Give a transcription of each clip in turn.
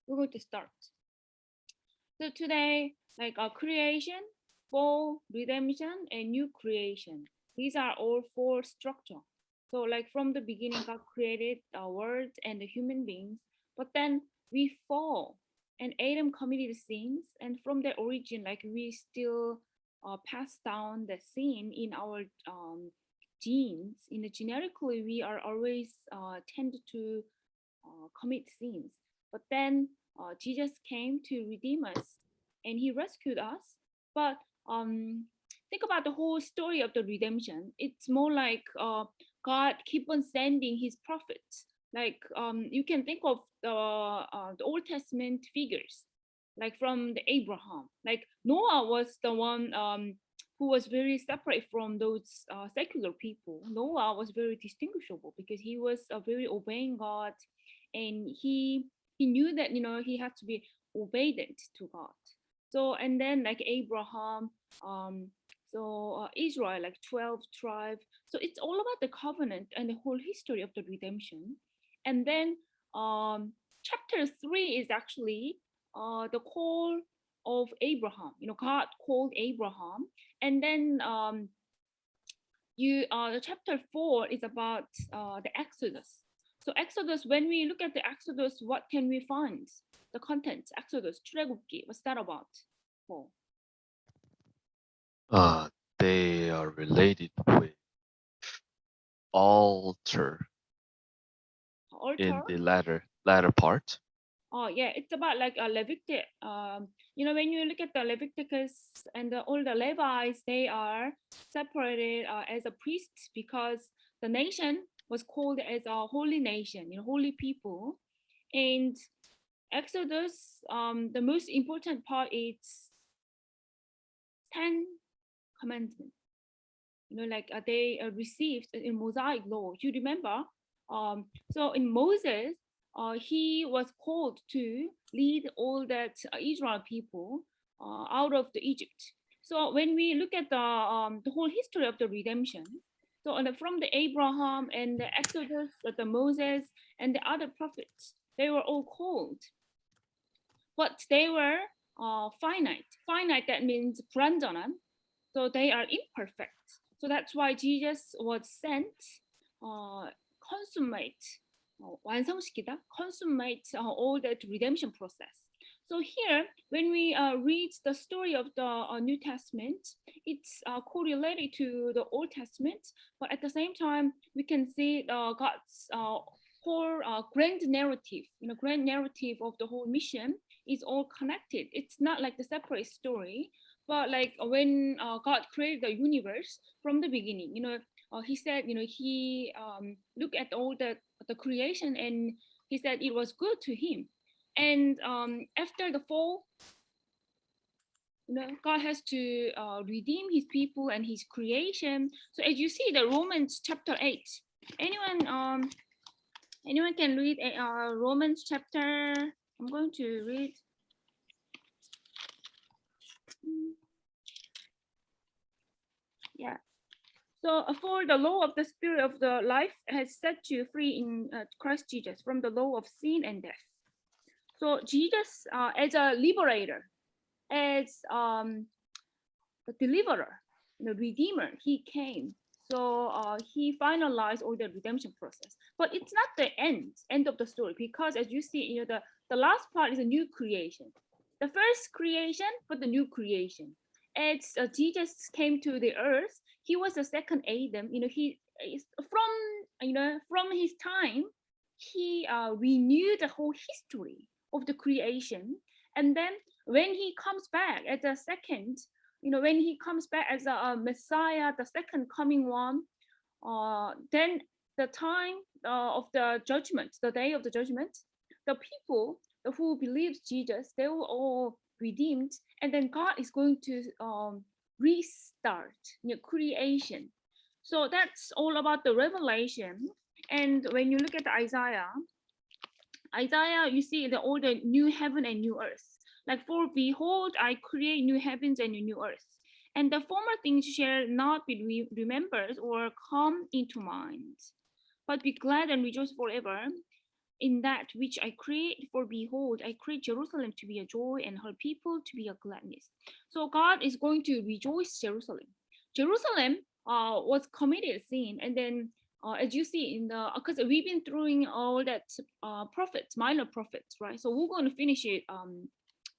we're going to start. So today, like a creation, fall, redemption, and new creation. These are all four structure. So like from the beginning, God created the world and the human beings, but then we fall, and Adam committed sins, and from the origin, like we still pass down the sin in our genes. In the genetically, we are always tend to commit sins. But then Jesus came to redeem us and he rescued us. But think about the whole story of the redemption. It's more like God keep on sending his prophets. Like you can think of the Old Testament figures, like from the Abraham. Like Noah was the one who was very separate from those secular people. Noah was very distinguishable because he was very obeying God, and he knew that he had to be obedient to God. So and then like Abraham, Israel, like 12 tribe. So it's all about the covenant and the whole history of the redemption. And then chapter 3 is actually the call of Abraham. God called Abraham, and then the chapter 4 is about the Exodus. So Exodus, when we look at the Exodus, what can we find? The content, Exodus, 출애굽기, what's that about? Paul? They are related with altar Altar? in the latter part. Oh yeah, it's about like a Leviticus. When you look at the Leviticus and all the Levites, they are separated as a priest because the nation was called as a holy nation, holy people. And Exodus, the most important part is 10 commandments. Like they received in Mosaic law. You remember? So in Moses, he was called to lead all that Israel people out of the Egypt. So when we look at the whole history of the redemption, so from the Abraham and the Exodus, the Moses and the other prophets, they were all called, but they were finite. Finite, that means 불완전한. So they are imperfect. So that's why Jesus was sent, consummate, 완성시키다, consummate all that redemption process. So here, when we read the story of the New Testament, it's correlated to the Old Testament, but at the same time, we can see God's whole grand narrative, grand narrative of the whole mission is all connected. It's not like the separate story, but like when God created the universe from the beginning, he said, he looked at all the creation and he said it was good to him. And after the fall, God has to redeem his people and his creation. So as you see, the Romans chapter 8. Anyone can read Romans chapter. I'm going to read. Yeah. So for the law of the spirit of the life has set you free in Christ Jesus from the law of sin and death. So Jesus, as a liberator, as the deliverer, the redeemer, he came. So he finalized all the redemption process. But it's not the end of the story, because as you see, the last part is a new creation. The first creation, but the new creation. As Jesus came to the earth, he was the second Adam. He is from his time, he renewed the whole history of the creation. And then when he comes back as a second, when he comes back as a Messiah, the second coming one, then the time of the judgment, the day of the judgment, the people who believes Jesus, they were all redeemed, and then God is going to restart creation. So that's all about the revelation. And when you look at Isaiah, you see all the new heaven and new earth. Like, for behold, I create new heavens and a new earth, and the former things shall not be remembered or come into mind, but be glad and rejoice forever. in that which I create, for behold, I create Jerusalem to be a joy and her people to be a gladness. So God is going to rejoice Jerusalem. Jerusalem was committed sin, and then as you see in the, because we've been through all that prophets, minor prophets, right? So we're going to finish it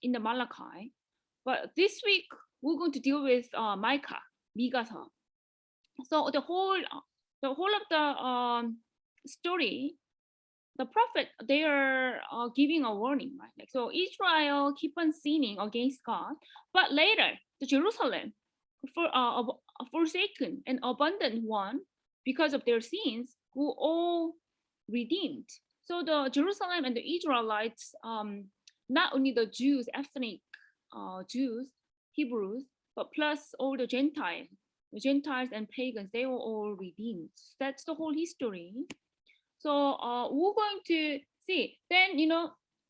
in the Malachi, but this week we're going to deal with Micah, Migasa. So the whole of the story, the prophet, they are giving a warning, right? Like, so Israel keep on sinning against God, but later the Jerusalem, for forsaken and abandoned one because of their sins, who all redeemed. So the Jerusalem and the Israelites, not only the Jews, ethnic Jews, Hebrews, but plus all the Gentiles and pagans, they were all redeemed. That's the whole history. So we're going to see then,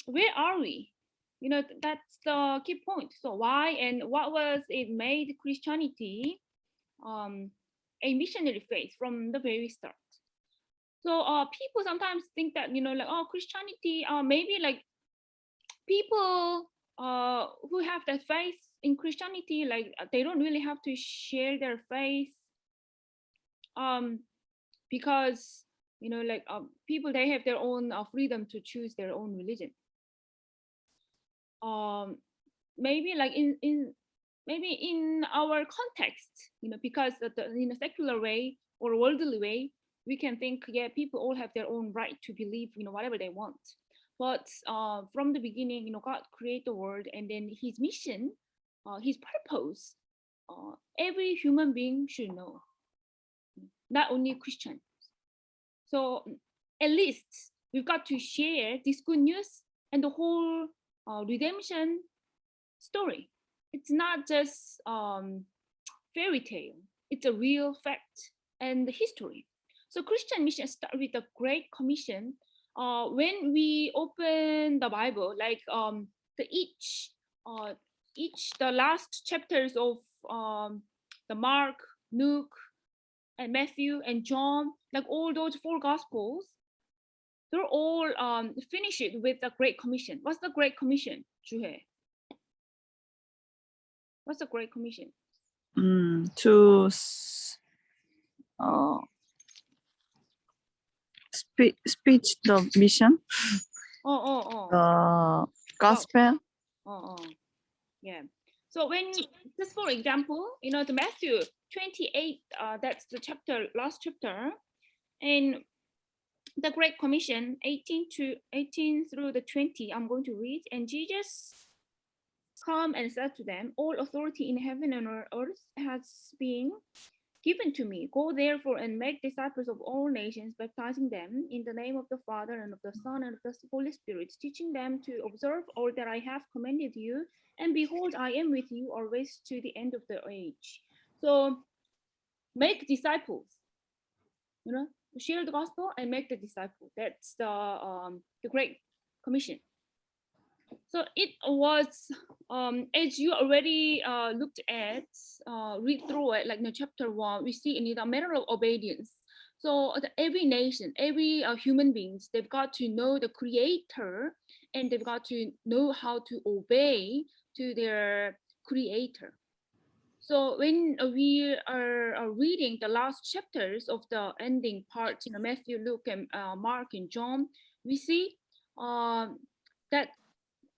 where are we? That's the key point. So why and what was it made Christianity a missionary faith from the very start? So people sometimes think that, like, oh, Christianity, maybe like people who have that faith in Christianity, like they don't really have to share their faith because like people, they have their own freedom to choose their own religion. Maybe like maybe in our context, because in a secular way or worldly way, we can think, yeah, people all have their own right to believe whatever they want. But from the beginning, God created the world, and then his mission, his purpose, every human being should know, not only Christian. So at least we've got to share this good news and the whole redemption story. It's not just fairy tale. It's a real fact and history. So Christian mission start with the Great Commission. When we open the Bible, like the last chapters of the Mark, Luke, and Matthew and John, like all those 4 gospels, they're all finished with the Great Commission. What's the Great Commission, Juhe? What's the Great Commission? To speech the mission. The gospel. Yeah. So when, just for example, the Matthew 28, that's the chapter, last chapter, and the Great Commission 18 through the 20, I'm going to read. And Jesus come and said to them, all authority in heaven and on earth has been given to me. Go therefore and make disciples of all nations, baptizing them in the name of the Father and of the Son and of the Holy Spirit, teaching them to observe all that I have commanded you. And behold, I am with you always to the end of the age. So make disciples, share the gospel and make the disciple. That's the Great Commission. So it was, as you already looked at, read through it, like in chapter 1, we see in it a matter of obedience. So every nation, every human beings, they've got to know the Creator, and they've got to know how to obey to their Creator. So when we are reading the last chapters of the ending parts, Matthew, Luke, and Mark, and John, we see that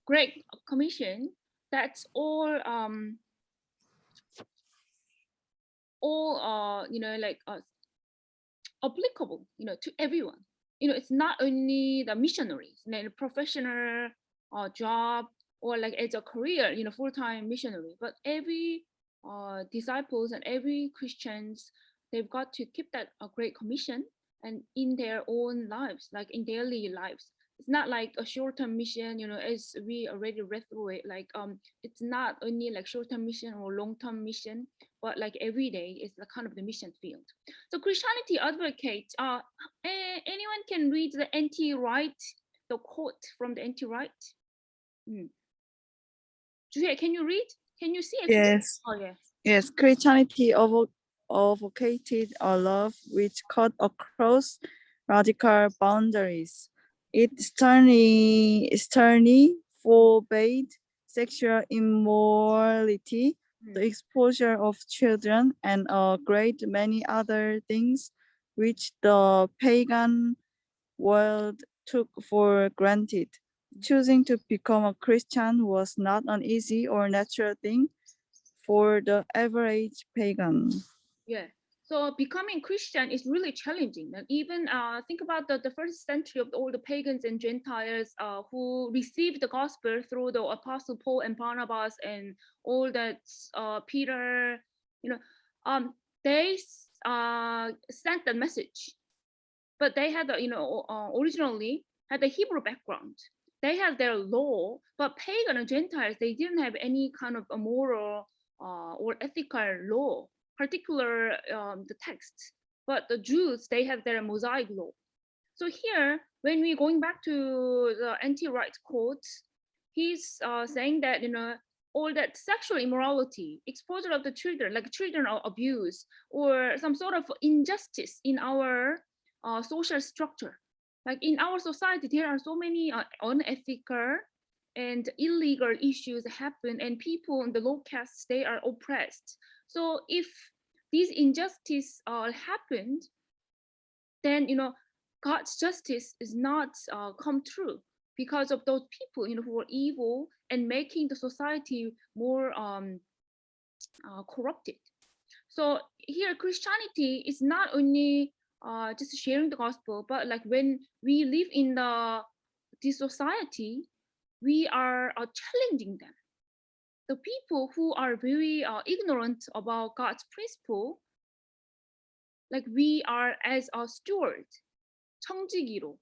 Great Commission, that's all applicable, to everyone. It's not only the missionaries, the professional job, or like as a career, full-time missionary, but every disciples and every Christians, they've got to keep that Great Commission and in their own lives, like in daily lives. It's not like a short-term mission, as we already read through it, like it's not only like short-term mission or long-term mission, but like every day is the kind of the mission field. So Christianity advocates, anyone can read the N.T. Wright, the quote from the N.T. Wright? Julia, can you read? Can you see it? Yes. Oh, yes. Yes, Christianity advocated a love which cut across radical boundaries. It sternly forbade sexual immorality, the exposure of children, and a great many other things which the pagan world took for granted. Choosing to become a Christian was not an easy or natural thing for the average pagan. Yeah. So becoming Christian is really challenging. And even think about the first century of all the pagans and Gentiles who received the gospel through the Apostle Paul and Barnabas and all that Peter, you know, they sent the message, but they had, originally had a Hebrew background. They had their law, but pagan and Gentiles, they didn't have any kind of a moral or ethical law, particular the text. But the Jews, they have their Mosaic law. So here, when we going back to the anti-right quotes, he's saying that, all that sexual immorality, exposure of the children, like children abuse, or some sort of injustice in our social structure. Like in our society, there are so many unethical and illegal issues happen, and people in the low castes, they are oppressed. So if these injustice happened, then God's justice is not come true because of those people who are evil and making the society more corrupted. So here Christianity is not only just sharing the gospel, but like when we live in this society, we are challenging them. The people who are very ignorant about God's principle, like we are as a steward, 청지기로,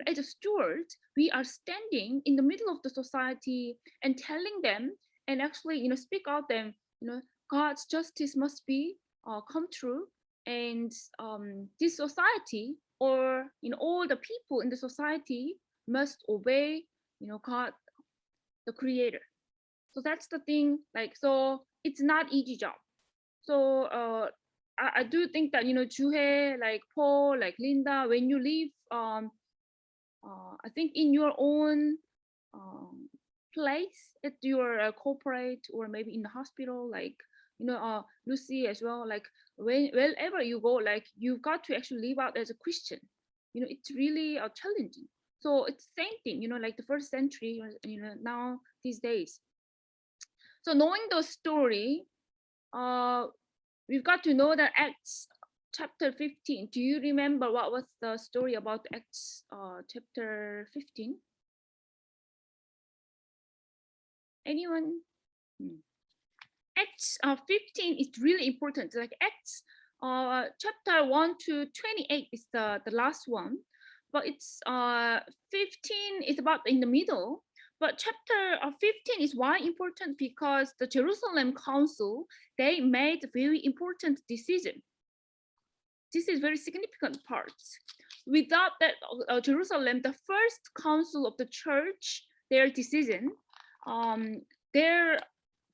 as a steward, we are standing in the middle of the society and telling them, and actually, speak out them, God's justice must be come true, and this society, or all the people in the society must obey, God, the Creator. So that's the thing. Like, so it's not easy job. So I do think that Juhe, like Paul, like Linda, when you live, I think in your own place at your corporate, or maybe in the hospital, like Lucy as well, like wherever you go, like you've got to actually live out as a Christian. It's really challenging. So it's the same thing, like the first century, now these days. So knowing the story, we've got to know that Acts chapter 15. Do you remember what was the story about Acts chapter 15? Anyone? Acts 15 is really important. Like Acts chapter 1 to 28 is the last one, but it's 15 is about in the middle. But chapter 15 is why important, because the Jerusalem Council, they made a very important decision. This is very significant part. Without that Jerusalem, the first council of the church, their decision,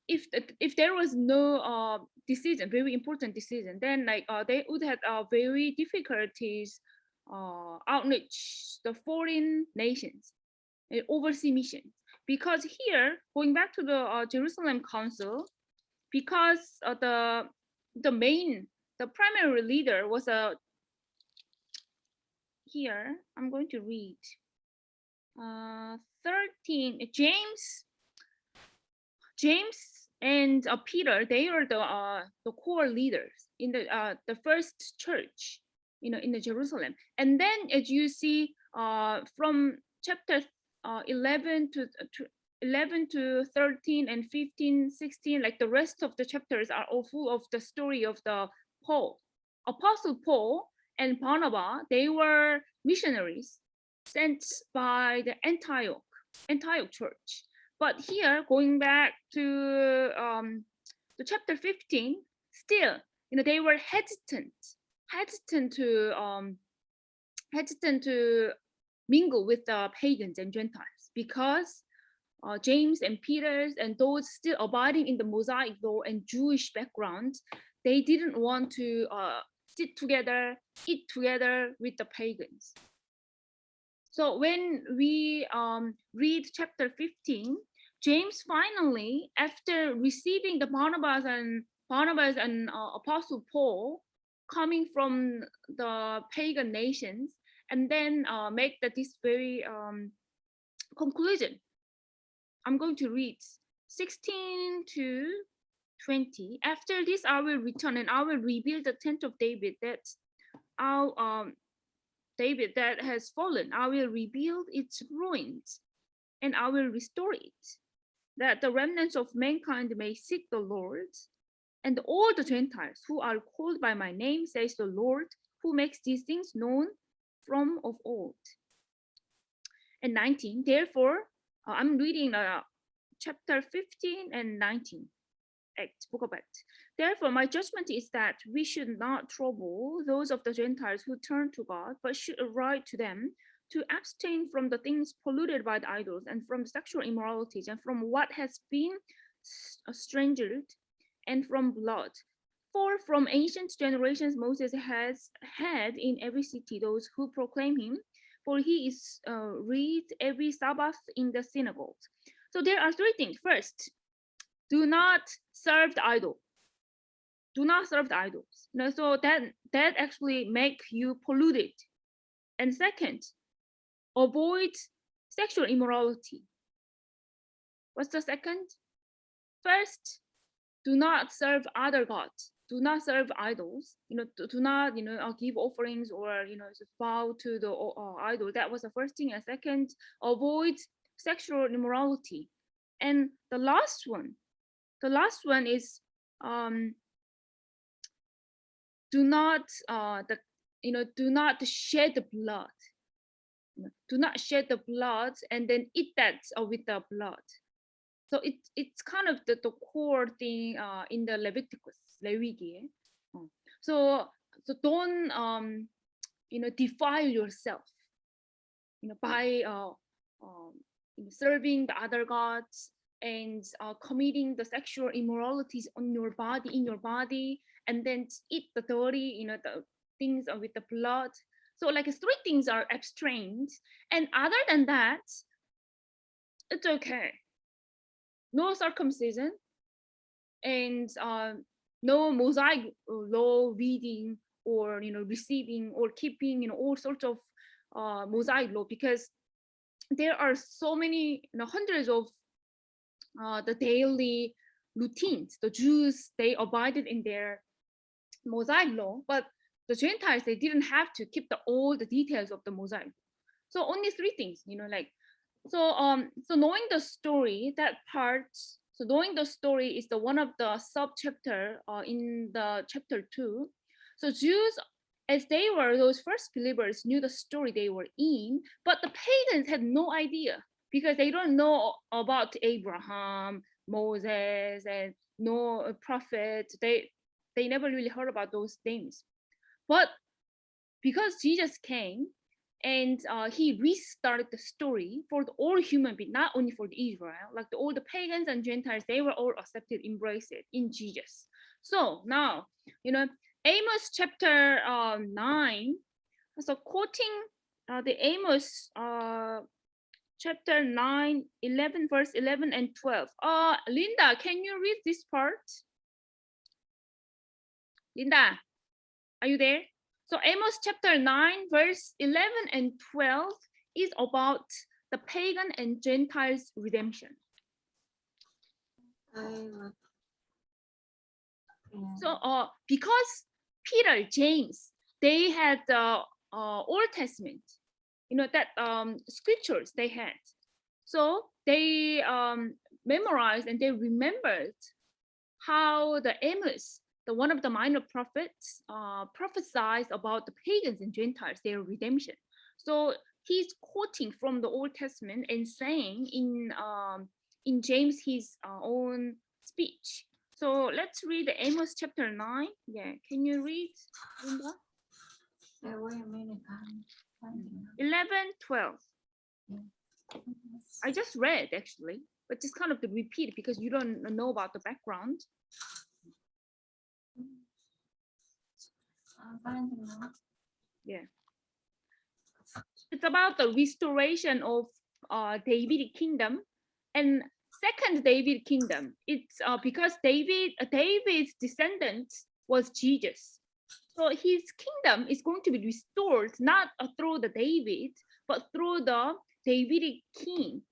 if there was no decision, very important decision, then like they would have very difficulties outreach the foreign nations, overseas missions. Because here, going back to the Jerusalem Council, because the primary leader was here, I'm going to read 13, James and Peter, they are the core leaders in the first church, in the Jerusalem. And then as you see from chapter 11 to 13 and 15, 16, like the rest of the chapters are all full of the story of the Apostle Paul and Barnabas. They were missionaries sent by the Antioch church. But here, going back to the chapter 15, still, they were hesitant to mingle with the pagans and Gentiles, because James and Peter and those still abiding in the Mosaic law and Jewish background, they didn't want to sit together, eat together with the pagans. So when we read chapter 15, James finally, after receiving the Barnabas and Apostle Paul coming from the pagan nations, and then make this very conclusion. I'm going to read 16 to 20. After this, I will return and I will rebuild the tent of David that has fallen. I will rebuild its ruins and I will restore it, that the remnants of mankind may seek the Lord, and all the Gentiles who are called by my name, says the Lord, who makes these things known from of old. And 19, therefore, I'm reading chapter 15 and 19, book of Acts. Therefore, my judgment is that we should not trouble those of the Gentiles who turn to God, but should write to them to abstain from the things polluted by the idols, and from sexual immoralities, and from what has been strangled, and from blood. For from ancient generations Moses has had in every city those who proclaim him, for he is read every Sabbath in the synagogues. So there are three things. First, do not serve the idol. Do not serve the idols. You know, so that actually make you polluted. And second, avoid sexual immorality. What's the second? First, do not serve other gods. Do not serve idols. You know, do not give offerings or bow to the idol. That was the first thing. And second, avoid sexual immorality. And the last one is do not shed the blood. Do not shed the blood and then eat that with the blood. So it's kind of the core thing in the Leviticus, Leviticus. So don't defile yourself, by serving the other gods and committing the sexual immoralities on your body, in your body, and then eat the dirty, the things with the blood. So like three things are abstained, and other than that, it's okay. No circumcision and no Mosaic law reading or receiving or keeping all sorts of Mosaic law, because there are so many hundreds of the daily routines. The Jews, they abided in their Mosaic law, but the Gentiles, they didn't have to keep all the details of the Mosaic. So only three things, so knowing the story, that part. So knowing the story is the one of the sub-chapter in the chapter 2. So Jews, as they were those first believers, knew the story they were in, but the pagans had no idea, because they don't know about Abraham, Moses, and no prophet. They never really heard about those things. But because Jesus came and he restarted the story for all human beings, not only for Israel, like all the pagans and Gentiles, they were all accepted, embraced in Jesus. So now, Amos chapter 9, so quoting the Amos chapter 9, 11, verse 11 and 12. Linda, can you read this part? Linda, are you there? So Amos chapter 9, verse 11 and 12 is about the pagan and Gentiles redemption. So because Peter, James, they had the Old Testament, that scriptures they had. So they memorized and they remembered how the Amos, one of the minor prophets, prophesied about the pagans and Gentiles, their redemption. So he's quoting from the Old Testament and saying in James his own speech. So let's read Amos chapter 9. Yeah, can you read, Linda? 11, 12. I just read actually, but just kind of to repeat because you don't know about the background. Yeah. It's about the restoration of Davidic kingdom, and second David kingdom. It's because David's descendant was Jesus, so his kingdom is going to be restored not through the David, but through the Davidic king.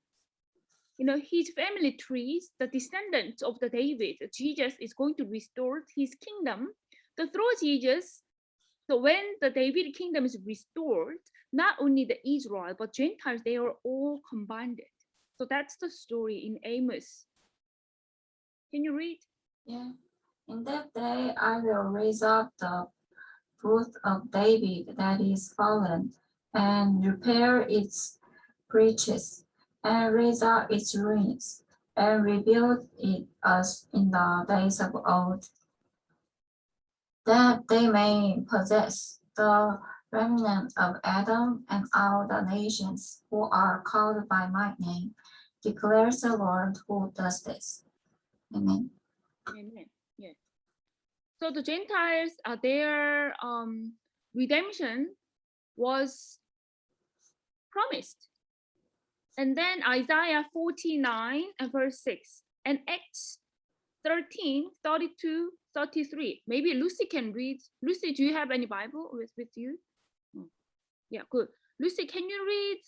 You know, his family trees, the descendants of the David, Jesus is going to restore his kingdom. So through Jesus, so when the David kingdom is restored, not only the Israel, but Gentiles, they are all combined. So that's the story in Amos. Can you read? Yeah. In that day I will raise up the booth of David that is fallen, and repair its breaches, and raise up its ruins, and rebuild it as in the days of old, that they may possess the remnant of Adam and all the nations who are called by my name, declares the Lord who does this. Amen. Amen. Yes. So the Gentiles, their redemption was promised. And then Isaiah 49 and verse 6 and Acts 13, 32, 33. Maybe Lucy can read. Lucy, do you have any Bible with you? Yeah, good. Lucy, can you read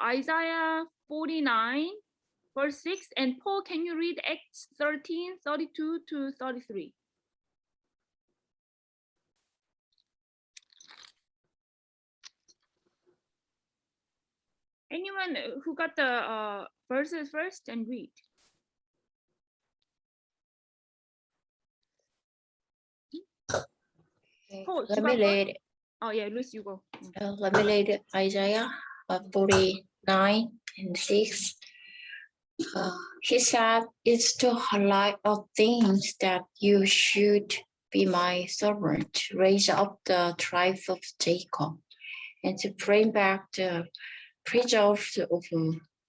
Isaiah 49 verse 6? And Paul, can you read Acts 13, 32 to 33? Anyone who got the verses first and read? Paul, Let you me got one? read. Oh yeah, Lucy, you go. Let me read Isaiah 49 and 6. He said, "It's to highlight all things that you should be my servant, raise up the tribe of Jacob, and to bring back the preserved of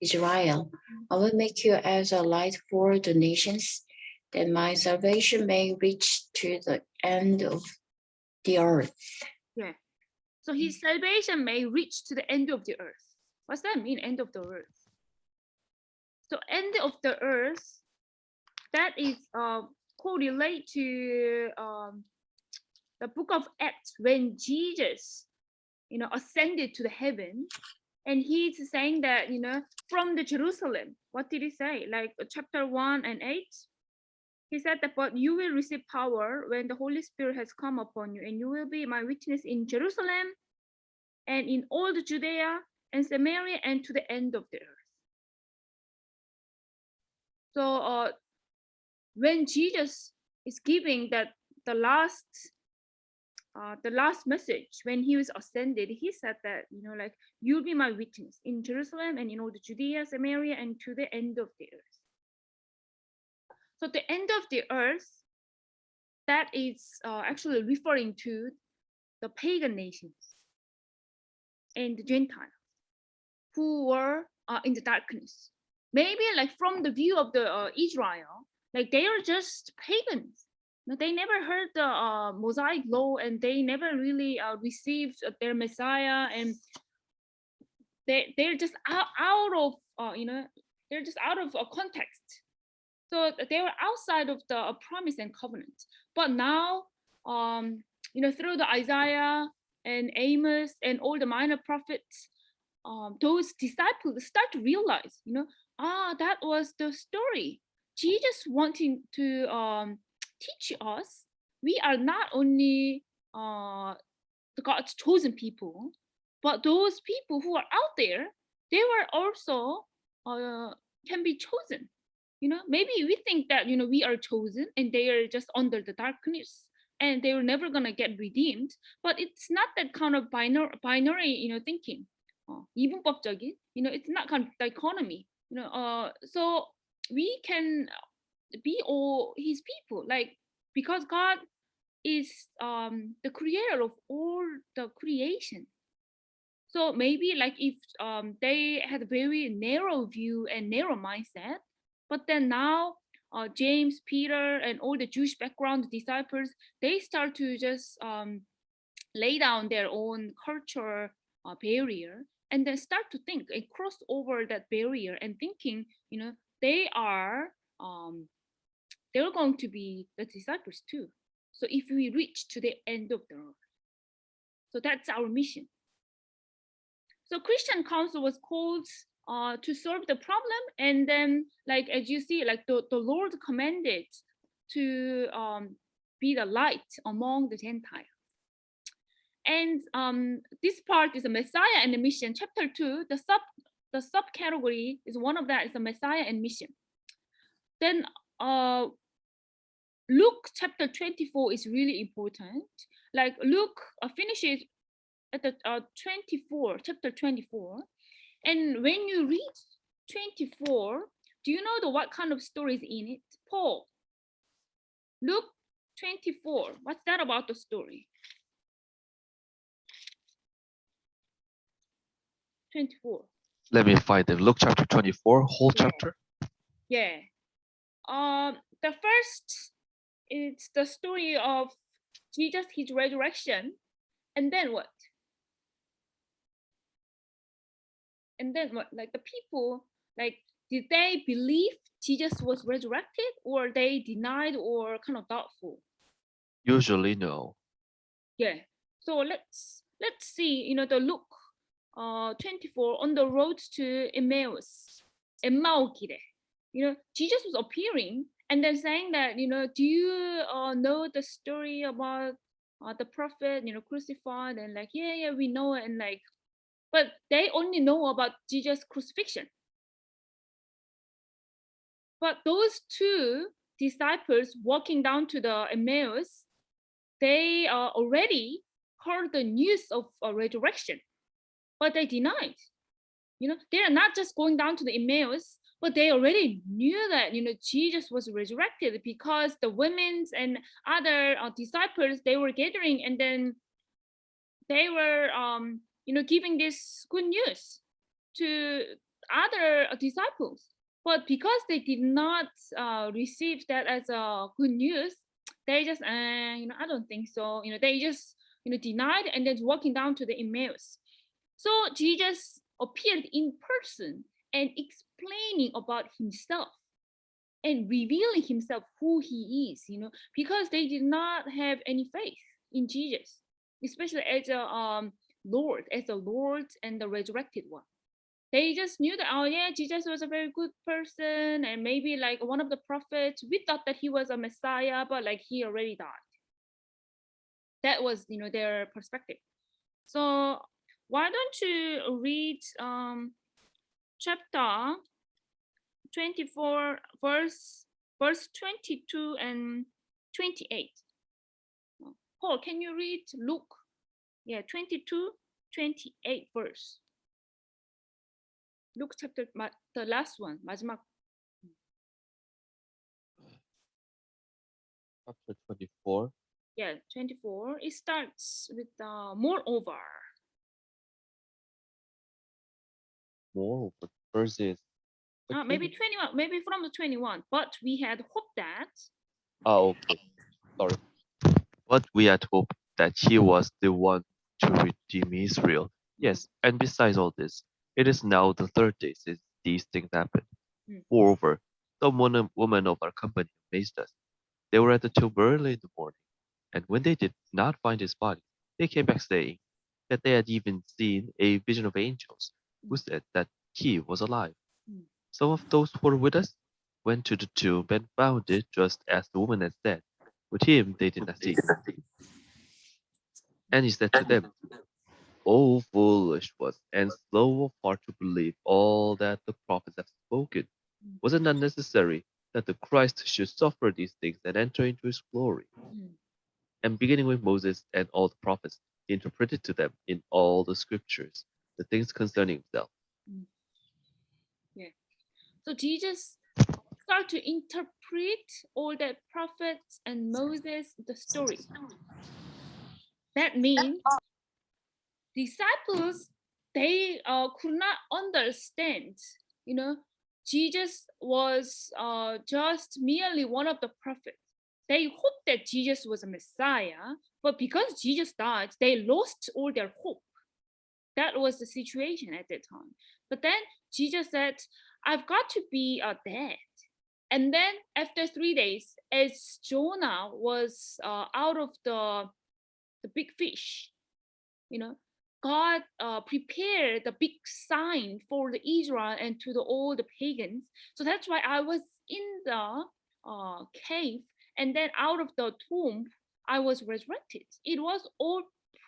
Israel. I will make you as a light for the nations, that my salvation may reach to the end of the earth." Yeah. So his salvation may reach to the end of the earth. What's that mean, end of the earth? So end of the earth, that is correlate to the book of Acts when Jesus, you know, ascended to the heaven, and he's saying that, you know, from the Jerusalem. What did he say? Like chapter 1 and 8. He said that, but you will receive power when the Holy Spirit has come upon you, and you will be my witness in Jerusalem and in all the Judea and Samaria and to the end of the earth. So when Jesus is giving that the last message, when he was ascended, he said that, you know, like, you'll be my witness in Jerusalem and in all the Judea, Samaria, and to the end of the earth. So the end of the earth, that is actually referring to the pagan nations and the Gentiles who were in the darkness. Maybe like from the view of the Israel, like they are just pagans. They never heard the Mosaic law, and they never really received their Messiah, and they're just out of you know, they're just out of context. So they were outside of the promise and covenant. But now, you know, through the Isaiah and Amos and all the minor prophets, those disciples start to realize, you know, that was the story. Jesus wanting to teach us, we are not only the God's chosen people, but those people who are out there, they were also can be chosen. You know, maybe we think that, you know, we are chosen and they are just under the darkness and they were never gonna get redeemed. But it's not that kind of binary, you know, thinking. 이분법적인, you know, it's not kind of dichotomy. You know, so we can be all his people, like, because God is the creator of all the creation. So maybe like if they had a very narrow view and narrow mindset, but then now James, Peter, and all the Jewish background disciples, they start to just lay down their own cultural barrier and then start to think and cross over that barrier and thinking, they're going to be the disciples too. So if we reach to the end of the road, so that's our mission. So Christian Council was called to solve the problem, and then, like as you see, like the Lord commanded to be the light among the Gentiles. And this part is a Messiah and the mission. Chapter 2, the subcategory is one of that is the Messiah and mission. Then Luke chapter 24 is really important. Like Luke finishes at the chapter 24. And when you read 24, do you know what kind of story is in it? Paul, Luke 24, what's that about the story? 24. Let me find it. Luke chapter 24, whole chapter. Yeah. The first is the story of Jesus, his resurrection, and then what? And then what? Like the people, like, did they believe Jesus was resurrected, or they denied or kind of doubtful? Usually no. Yeah. So let's see. The Luke 24 on the road to Emmaus. 엠마오길에. Jesus was appearing and then saying that, do you know the story about the prophet, crucified, and like, yeah, we know it, and like, but they only know about Jesus' crucifixion. But those two disciples walking down to the Emmaus, they already heard the news of a resurrection, but they denied. They are not just going down to the Emmaus, but they already knew that, Jesus was resurrected, because the women and other disciples, they were gathering, and then they were, giving this good news to other disciples. But because they did not receive that as a good news, they just, I don't think so. They just, denied, and then walking down to the Emmaus. So Jesus appeared in person and explaining about himself and revealing himself who he is, because they did not have any faith in Jesus, especially as a Lord and the resurrected one. They just knew that, oh yeah, Jesus was a very good person, and maybe like one of the prophets. We thought that he was a Messiah, but like he already died. That was, their perspective. So why don't you read chapter 24, verse 22 and 28. Paul, can you read Luke? Yeah, 22, 28 verse. Luke chapter, the last one, 마지막. Chapter 24. Yeah, 24. It starts with moreover. Moreover, verse is. Maybe 21, maybe from the 21. But we had hoped that. Okay. Sorry. But we had hoped that he was the one to redeem Israel. Yes, and besides all this, it is now the third day since these things happened. Moreover, some women of our company amazed us. They were at the tomb early in the morning, and when they did not find his body, they came back saying that they had even seen a vision of angels who said that he was alive. Some of those who were with us went to the tomb and found it just as the woman had said. With him they did not see. And he said to them, O foolish ones, and slow of heart to believe all that the prophets have spoken. Was it not necessary that the Christ should suffer these things and enter into his glory? And beginning with Moses and all the prophets, he interpreted to them in all the scriptures the things concerning himself. Yeah. So Jesus started to interpret all the prophets and Moses, the story. That means disciples, they could not understand, Jesus was just merely one of the prophets. They hoped that Jesus was a Messiah, but because Jesus died, they lost all their hope. That was the situation at that time. But then Jesus said, I've got to be dead. And then after 3 days, as Jonah was out of the big fish, God prepared the big sign for the Israel and to all the pagans. So that's why I was in the cave, and then out of the tomb, I was resurrected. It was all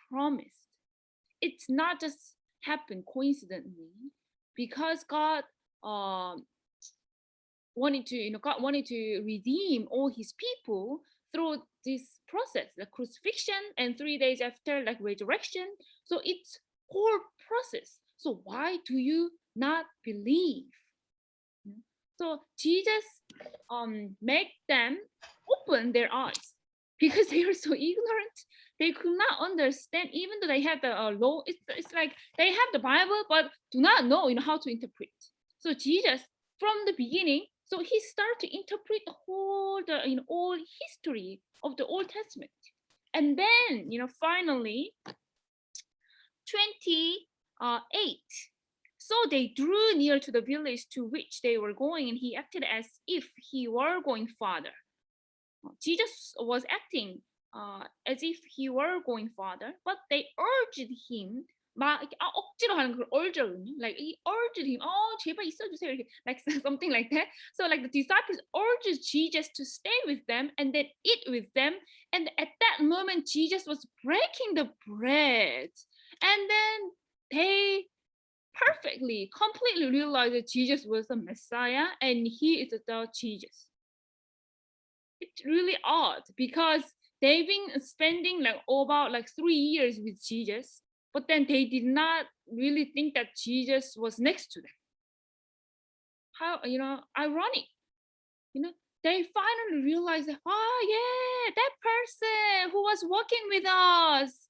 promised. It's not just happened coincidentally, because God wanted to redeem all his people through this process, the crucifixion, and 3 days after, like resurrection. So it's whole process. So why do you not believe? So Jesus make them open their eyes, because they are so ignorant. They could not understand, even though they have the law. It's like they have the Bible, but do not know how to interpret. So Jesus, from the beginning, so he started to interpret the whole all history of the Old Testament. And then finally 28. So they drew near to the village to which they were going, and he acted as if he were going farther. Jesus was acting as if he were going farther, but they urged him. 막 억지로 하는 그 urge거든요. Like he urged him, 제발 있어주세요, like something like that. So like the disciples urged Jesus to stay with them and then eat with them. And at that moment, Jesus was breaking the bread, and then they completely realized that Jesus was the Messiah and he is the Jesus. It's really odd, because they've been spending about 3 years with Jesus, but then they did not really think that Jesus was next to them. How ironic. They finally realized that, that person who was walking with us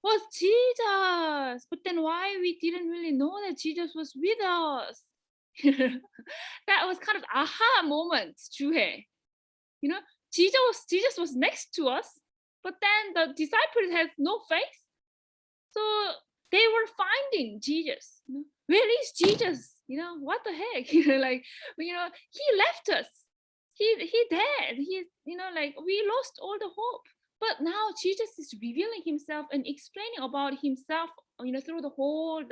was Jesus. But then why we didn't really know that Jesus was with us? That was kind of aha moment, 주해. Jesus was next to us, but then the disciples had no faith. So they were finding Jesus. Where is Jesus? What the heck? He left us. He dead. We lost all the hope. But now Jesus is revealing himself and explaining about himself, through the whole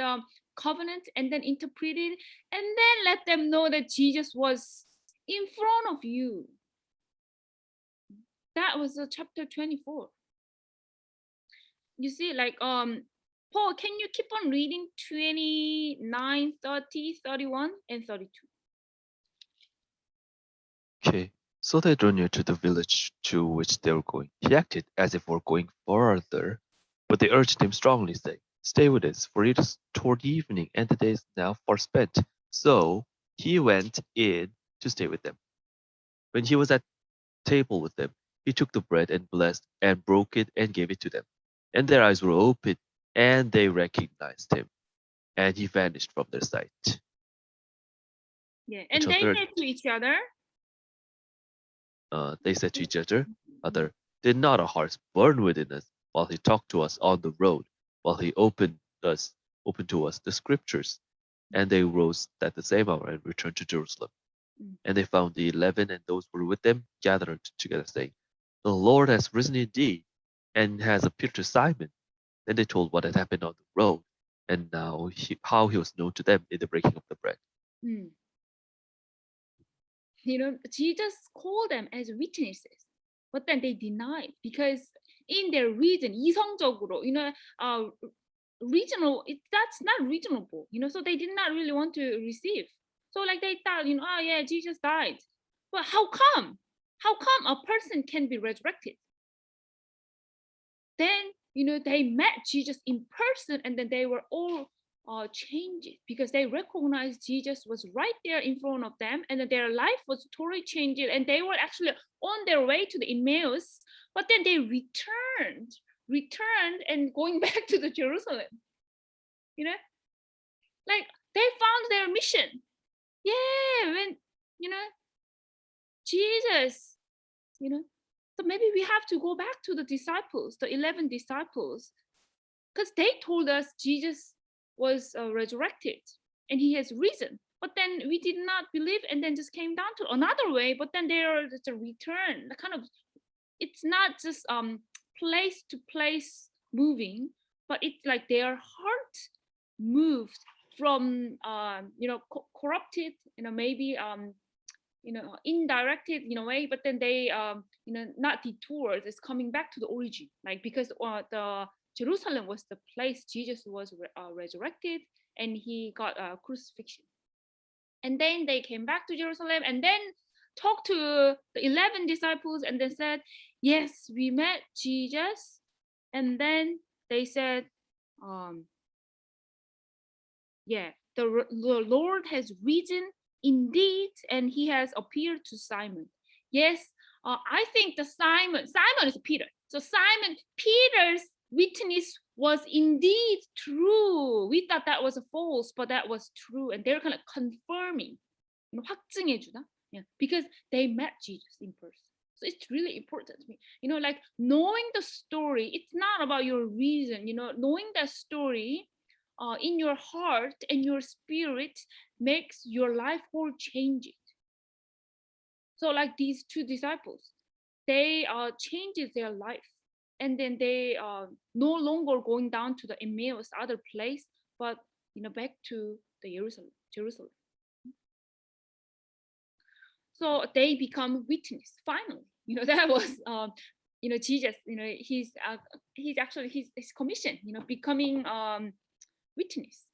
covenant, and then interpreted, and then let them know that Jesus was in front of you. That was chapter 24. You see, Paul, can you keep on reading 29, 30, 31, and 32? Okay, so they drew near to the village to which they were going. He acted as if were going farther, but they urged him strongly, saying, "Stay with us, for it is toward evening, and the day is now far spent." So he went in to stay with them. When he was at table with them, he took the bread and blessed and broke it and gave it to them. And their eyes were opened, and they recognized him, and he vanished from their sight. Yeah, and So they third- said to each other, They said to each other, "Did not our hearts burn within us while he talked to us on the road, while he opened to us the scriptures?" And they rose at the same hour and returned to Jerusalem. And they found the 11 and those who were with them gathered together, saying, "The Lord has risen indeed, and has appeared to Simon." Then they told what had happened on the road, and now how he was known to them in the breaking of the bread. Jesus called them as witnesses, but then they denied, because in their reason, 이성적으로, that's not reasonable, so they did not really want to receive. So they thought, Jesus died. But how come a person can be resurrected? Then, they met Jesus in person, and then they were all changed, because they recognized Jesus was right there in front of them, and their life was totally changed, and they were actually on their way to the Emmaus, but then they returned and going back to the Jerusalem. They found their mission. When Jesus, so maybe we have to go back to the disciples, the 11 disciples, because they told us Jesus was resurrected and he has risen. But then we did not believe and then just came down to another way. But then there is a return, the kind of, it's not just place to place moving, but it's like their heart moved from corrupted, maybe indirected in a way, but then they not detoured, it's coming back to the origin, like because the Jerusalem was the place Jesus was resurrected and he got crucifixion. And then they came back to Jerusalem and then talked to the 11 disciples and then said, yes, we met Jesus. And then they said, yeah, the Lord has risen indeed, and he has appeared to Simon. Yes, I think the Simon is Peter. So Simon Peter's witness was indeed true. We thought that was false, but that was true. And they're kind of confirming, 확증해주다. Yeah, because they met Jesus in person. So it's really important to me. Like knowing the story, it's not about your reason, knowing that story in your heart and your spirit makes your life whole change it. So like these two disciples, they changed their life. And then they no longer going down to the Emmaus other place, but back to the Jerusalem. So they become witness finally. That was Jesus. He's actually his commission. Becoming witness.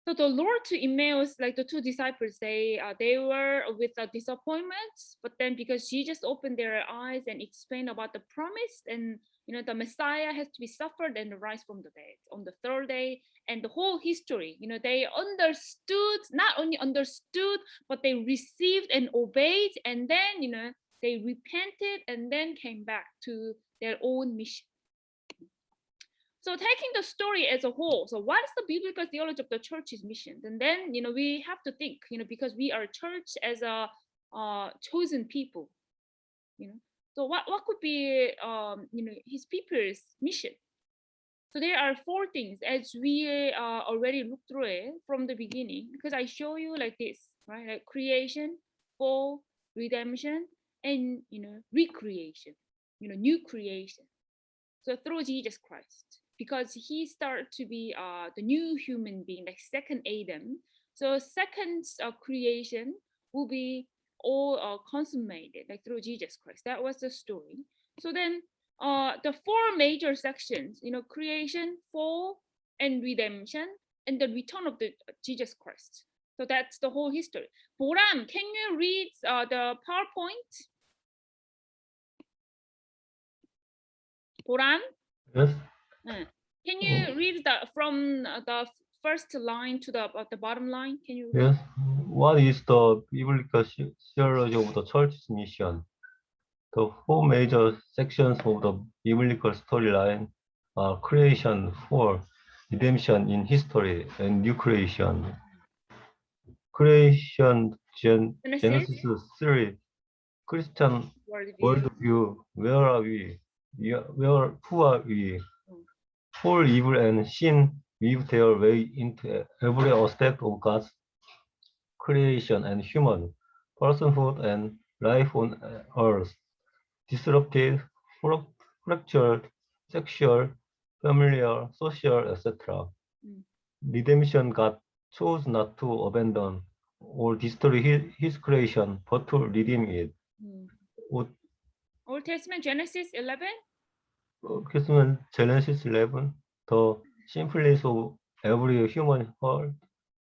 So the Lord to Emmaus, like the two disciples, they were with a disappointment, but then because Jesus opened their eyes and explained about the promise, and the Messiah has to be suffered and rise from the dead on the third day, and the whole history, they understood, not only understood, but they received and obeyed, and then they repented and then came back to their own mission. So taking the story as a whole, so what is the biblical theology of the church's mission? And then, we have to think, because we are a church as a chosen people, So what could be, his people's mission? So there are 4 things as we already looked through it from the beginning, because I show you like this, right? Like creation, fall, redemption, and, recreation, new creation. So through Jesus Christ, because he started to be the new human being, like second Adam. So second creation will be all consummated, like through Jesus Christ. That was the story. So then the 4 major sections, creation, fall, and redemption, and the return of the Jesus Christ. So that's the whole history. Boram, can you read the PowerPoint? Boram? Yes. Can you read from the first line to the bottom line? Can you? Yes. What is the biblical theology of the church's mission? The 4 major sections of the biblical storyline are creation, fall, redemption in history, and new creation. Creation, Genesis 3, Christian worldview, where are we? Who are we? Fall, evil, and sin weave their way into every aspect of God's creation and human personhood and life on earth. Disrupted, fractured, sexual, familial, social, etc. Redemption, God chose not to abandon or destroy his creation, but to redeem it. Old Testament, Genesis 11? Genesis 11, the simplicity of every human heart,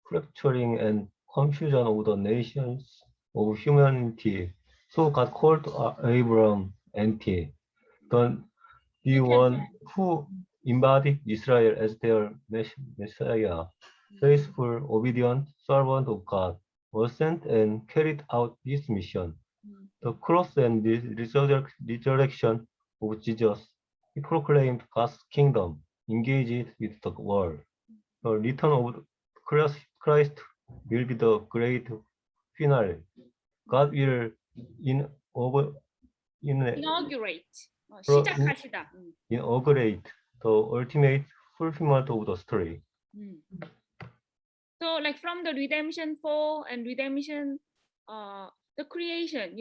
fracturing and confusion of the nations of humanity. So God called Abraham empty, the one who embodied Israel as their Messiah, faithful, obedient servant of God, was sent and carried out this mission. The cross and the resurrection of Jesus, he proclaimed God's kingdom, engaged with the world. The return of Christ will be the great finale. God will inaugurate. 시작하시다. inaugurate the ultimate fulfillment of the story. So like from the redemption fall and redemption, the creation,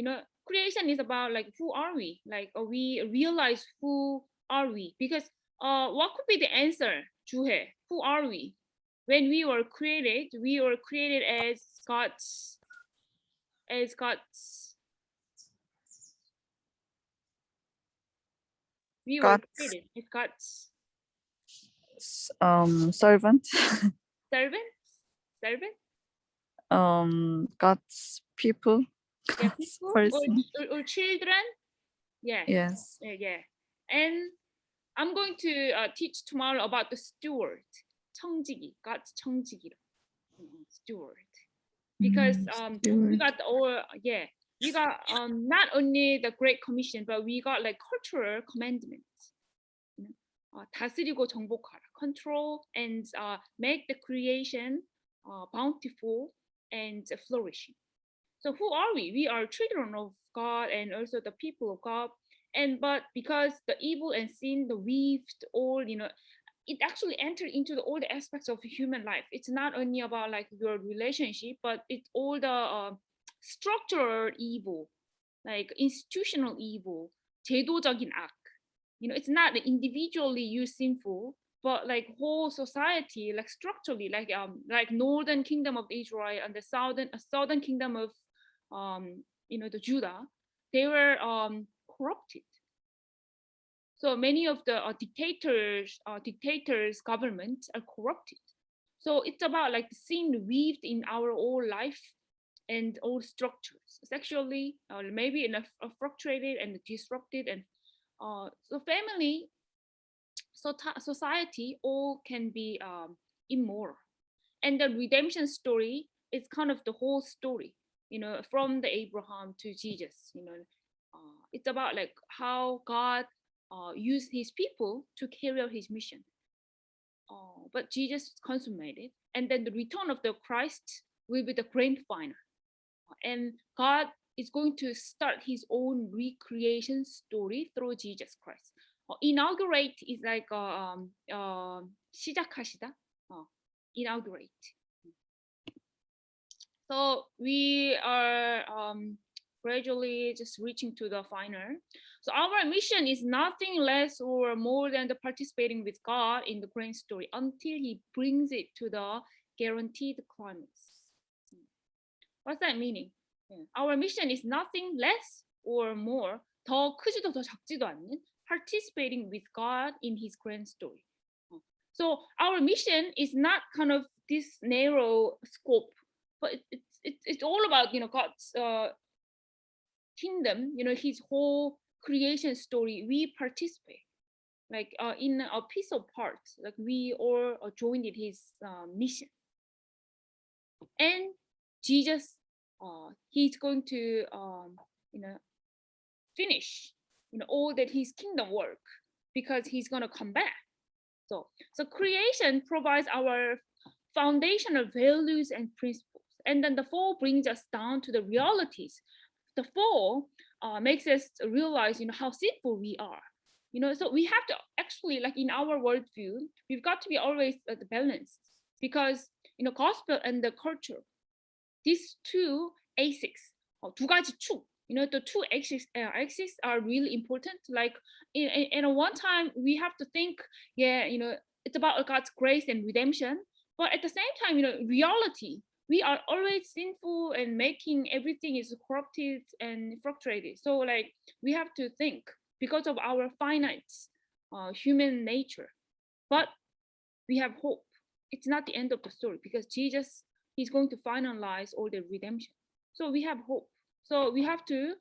creation is about like who are we? Like we realize who are we? Because what could be the answer, Juhe? Who are we? When we were created as God's as God's we were God's created as God's servant, servant, God's people, yeah, God's people person. or children, yeah, Yes. yeah. And I'm going to teach tomorrow about the steward, 청지기, God's 청지기, steward. Because we got we got not only the Great Commission, but we got like cultural commandments. 다스리고 정복하라, control and make the creation bountiful and flourishing. So who are we? We are children of God and also the people of God. But because the evil and sin, the weaved all, it actually entered into all the aspects of human life. It's not only about like your relationship, but it's all the structural evil, like institutional evil, 제도적인 악. It's not individually you sinful, but like whole society, like structurally, like northern kingdom of Israel and the southern kingdom of the Judah, they were corrupted. So many of the dictators governments are corrupted. So it's about like the sin weaved in our whole life and all structures, sexually, maybe in a fluctuated and disrupted, and so family, society, all can be immoral. And the redemption story is kind of the whole story, from the Abraham to Jesus. It's about like how God used his people to carry out his mission. But Jesus consummated, and then the return of the Christ will be the grand final. And God is going to start his own recreation story through Jesus Christ. Inaugurate is like 시작하시다. Inaugurate. So we are gradually just reaching to the final. So our mission is nothing less or more than the participating with God in the grand story until he brings it to the guaranteed climax. What's that meaning? Our mission is nothing less or more, 더 크지도 더 작지도 않는, participating with God in his grand story. So our mission is not kind of this narrow scope, but it's all about God's kingdom, his whole creation story. We participate like in a piece of parts, like we all joined in his mission. And Jesus, he's going to finish all that his kingdom work, because he's going to come back. So creation provides our foundational values and principles, and then the fall brings us down to the realities. The fall makes us realize how sinful we are. So we have to actually, like in our worldview, we've got to be always balanced, because gospel and the culture, these two axes, 두 가지 축, the two axes are really important. Like in one time we have to think, it's about God's grace and redemption, but at the same time, reality, we are always sinful and making everything is corrupted and fluctuated. So like we have to think, because of our finite human nature, but we have hope. It's not the end of the story, because Jesus, he's going to finalize all the redemption. So we have hope. So we have to,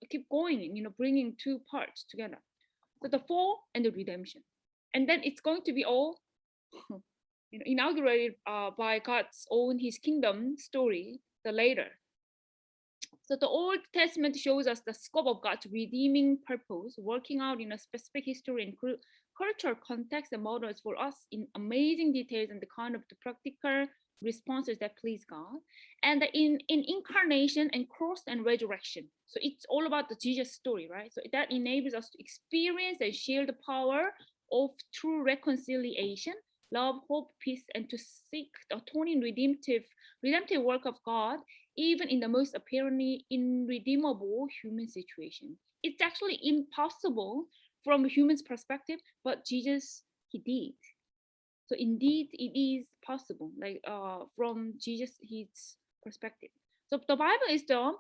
keep going, bringing two parts together. So the fall and the redemption. And then it's going to be all inaugurated by God's own, his kingdom story, the later. So the Old Testament shows us the scope of God's redeeming purpose, working out in a specific history and cultural context and models for us in amazing details and the kind of the practical responses that please God. And in incarnation and cross and resurrection. So it's all about the Jesus story, right? So that enables us to experience and share the power of true reconciliation love, hope, peace, and to seek the atoning redemptive work of God, even in the most apparently irredeemable human situation. It's actually impossible from a human's perspective, but Jesus, he did. So indeed, it is possible, like from Jesus, his perspective. So the Bible is the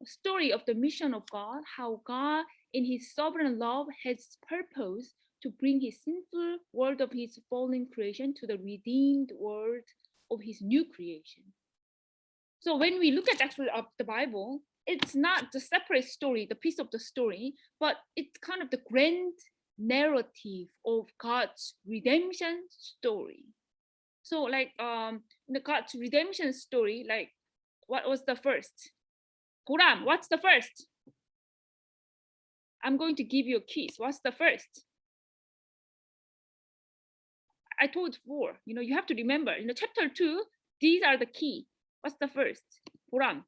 story of the mission of God, how God, in his sovereign love, has purpose to bring his sinful world of his fallen creation to the redeemed world of his new creation. So when we look at actually of the Bible, it's not the separate story, the piece of the story, but it's kind of the grand narrative of God's redemption story. So like the God's redemption story, like what was the first? Puram, what's the first? I'm going to give you a quiz. What's the first? I told 4. You have to remember. Chapter 2, these are the key. What's the first? Puram.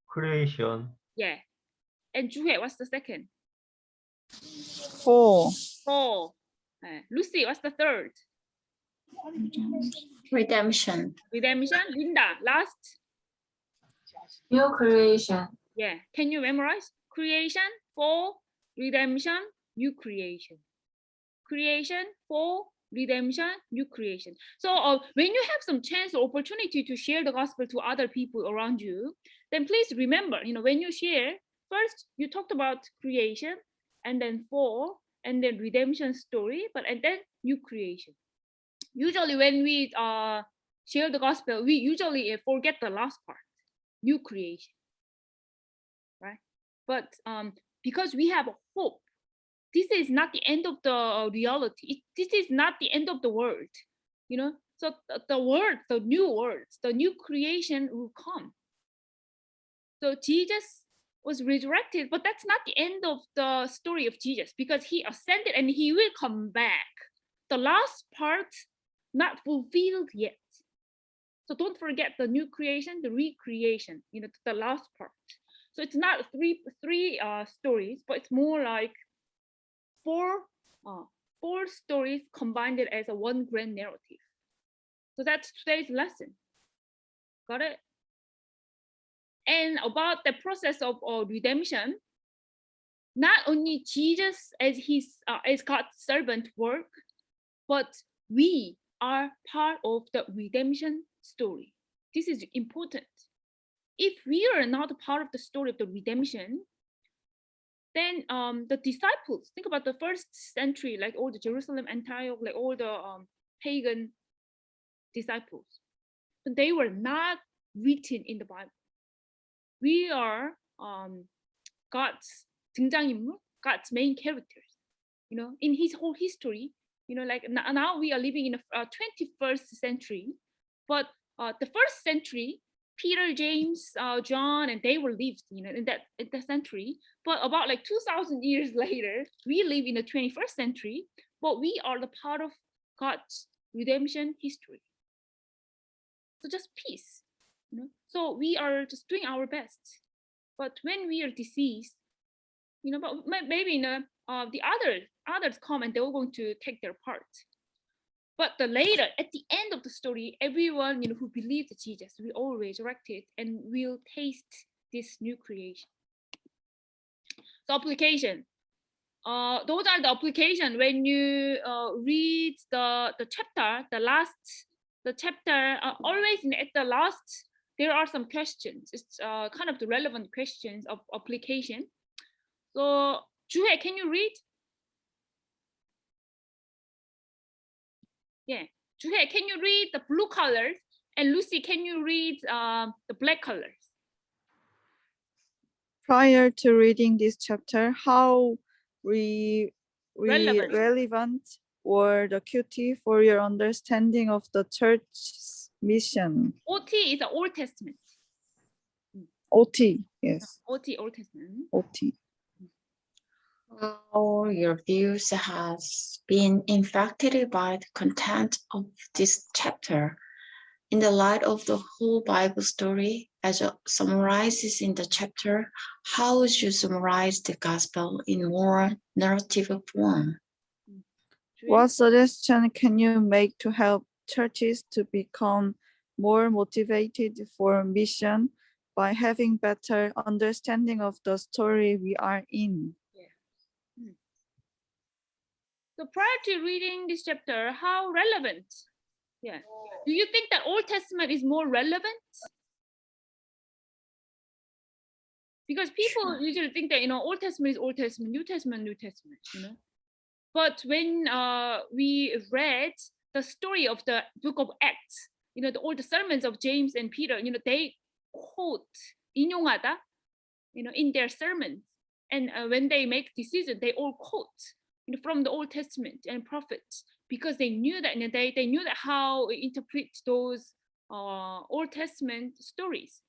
Creation. Yeah. And Juhe, what's the second? 4. 4. Lucy, what's the third? Redemption. Redemption. Linda, last. New creation. Yeah. Can you memorize? Creation, 4, redemption, new creation. Creation, 4, redemption, new creation. So when you have some chance or opportunity to share the gospel to other people around you, then please remember, when you share, first you talked about creation, and then 4, and then redemption story, and then new creation. Usually when we share the gospel, we usually forget the last part, new creation, right? But because we have hope, this is not the end of the reality. This is not the end of the world, So the world, the new world, the new creation will come. So Jesus was resurrected, but that's not the end of the story of Jesus, because he ascended and he will come back. The last part not fulfilled yet. So don't forget the new creation, the recreation, the last part. So it's not three stories, but it's more like 4 stories combined as a one grand narrative. So that's today's lesson. Got it? And about the process of redemption, not only Jesus as God's servant work, but we are part of the redemption story. This is important. If we are not a part of the story of the redemption, then the disciples, think about the first century, like all the Jerusalem, Antioch, like all the pagan disciples, but they were not written in the Bible. We are God's 등장인물, God's main characters, in his whole history. Like now we are living in a 21st century, but the first century, Peter, James, John, and they were lived, in that century. But about like 2,000 years later, we live in the 21st century, but we are the part of God's redemption history. So just peace, So we are just doing our best. But when we are deceased, but maybe the others come and they're going to take their part. But later, at the end of the story, everyone who believed Jesus will all resurrected and will taste this new creation. So application. Those are the application when you read the chapter, the chapter. Always at the last, there are some questions. It's kind of the relevant questions of application. So Juhe, can you read? Yeah, Juhe, can you read the blue colors? And Lucy, can you read the black colors? Prior to reading this chapter, how Relevant. relevant were the QT for your understanding of the church's mission? OT is the Old Testament. OT, yes. OT, Old Testament. OT. How your views has been impacted by the content of this chapter in the light of the whole Bible story as it summarizes in the chapter. How would you summarize the gospel in more narrative form? What suggestion can you make to help churches to become more motivated for mission by having better understanding of the story we are in? So prior to reading this chapter, how relevant? Yeah. Do you think that Old Testament is more relevant? Because people usually think that, Old Testament is Old Testament, New Testament, New Testament, But when we read the story of the book of Acts, all the sermons of James and Peter, they quote, 인용하다, in their sermons. And when they make decisions, they all quote from the Old Testament and prophets, because they knew that, they knew that how to interpret those Old Testament stories.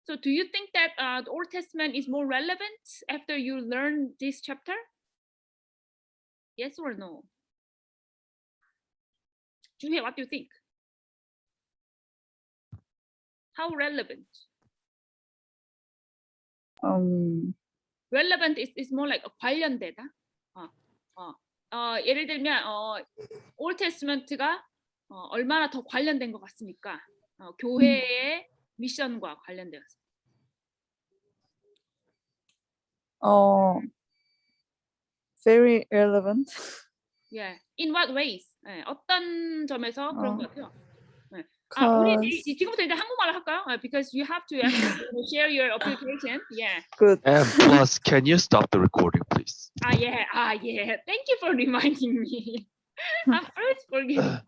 So do you think that the Old Testament is more relevant after you learn this chapter? Yes or no? Juhye, what do you think? How relevant? Relevant is more like 관련되다. 예를 들면 Old Testament가 얼마나 더 관련된 것 같습니까? 교회의 미션과 관련되어서. Very relevant. Yeah. In what ways? 어떤 점에서 그런 것 같아요? 우리 지금부터 이제 한국말로 할까요? Because you have to actually share your application. Yeah. Good. And plus, can you stop the recording, please? Yeah. Thank you for reminding me. I'm always forgetting.